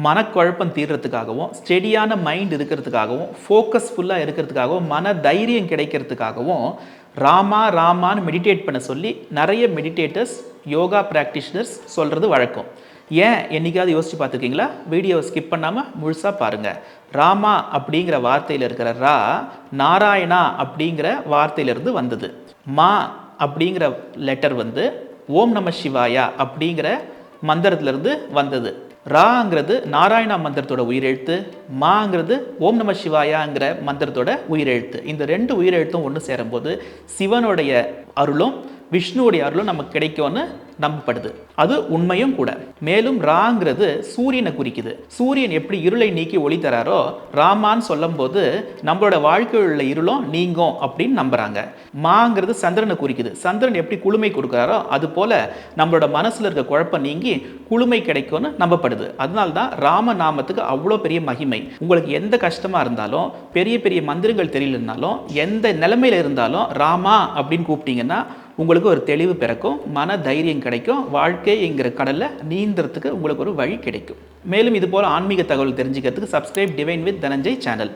மனக்குழப்பம் தீர்றதுக்காகவும் ஸ்டெடியான மைண்ட் இருக்கிறதுக்காகவும் ஃபோக்கஸ்ஃபுல்லாக இருக்கிறதுக்காகவும் மன தைரியம் கிடைக்கிறதுக்காகவும் ராமா ராமான்னு மெடிடேட் பண்ண சொல்லி நிறைய மெடிடேட்டர்ஸ் யோகா ப்ராக்டிஷனர்ஸ் சொல்கிறது வழக்கம். ஏன் என்னைக்காவது யோசிச்சு பார்த்துருக்கீங்களா? வீடியோவை ஸ்கிப் பண்ணாமல் முழுசாக பாருங்கள். ராமா அப்படிங்கிற வார்த்தையில் இருக்கிற ரா நாராயணா அப்படிங்கிற வார்த்தையிலிருந்து வந்தது. மா அப்படிங்கிற லெட்டர் வந்து ஓம் நம சிவாயா அப்படிங்கிற மந்திரத்திலிருந்து வந்தது. ராங்கிறது நாராயணா மந்திரத்தோட உயிரெழுத்து, மாங்கிறது ஓம் நம சிவாயாங்கிற மந்திரத்தோட உயிரெழுத்து. இந்த ரெண்டு உயிரெழுத்தும் ஒன்று சேரும்போது சிவனுடைய அருளும் விஷ்ணுவுடைய அருளும் நமக்கு கிடைக்கும்னு நம்பப்படுது. அது உண்மையும் கூட. மேலும் ராங்கிறது சூரியனை குறிக்குது. சூரியன் எப்படி இருளை நீக்கி ஒளி தராரோ ராமான்னு சொல்லும் போது நம்மளோட வாழ்க்கையில் உள்ள இருளும் நீங்கும் அப்படின்னு நம்புறாங்க. மாங்கிறது சந்திரனை குறிக்குது. சந்திரன் எப்படி குளுமை கொடுக்குறாரோ அது போல நம்மளோட மனசுல இருக்க குழப்பம் நீங்கி குளுமை கிடைக்கும்னு நம்பப்படுது. அதனால்தான் ராம நாமத்துக்கு அவ்வளோ பெரிய மகிமை. உங்களுக்கு எந்த கஷ்டமா இருந்தாலும், பெரிய பெரிய மந்திரங்கள் தெரியலனாலும், எந்த நிலைமையில இருந்தாலும் ராமா அப்படின்னு கூப்பிட்டீங்கன்னா உங்களுக்கு ஒரு தெளிவு பிறக்கும், மன தைரியம் கிடைக்கும், வாழ்க்கைங்கிற கடலில் நீந்துறதுக்கு உங்களுக்கு ஒரு வழி கிடைக்கும். மேலும் இது போல ஆன்மீக தகவல் தெரிஞ்சுக்கிறதுக்கு subscribe divine with Dhananjay channel.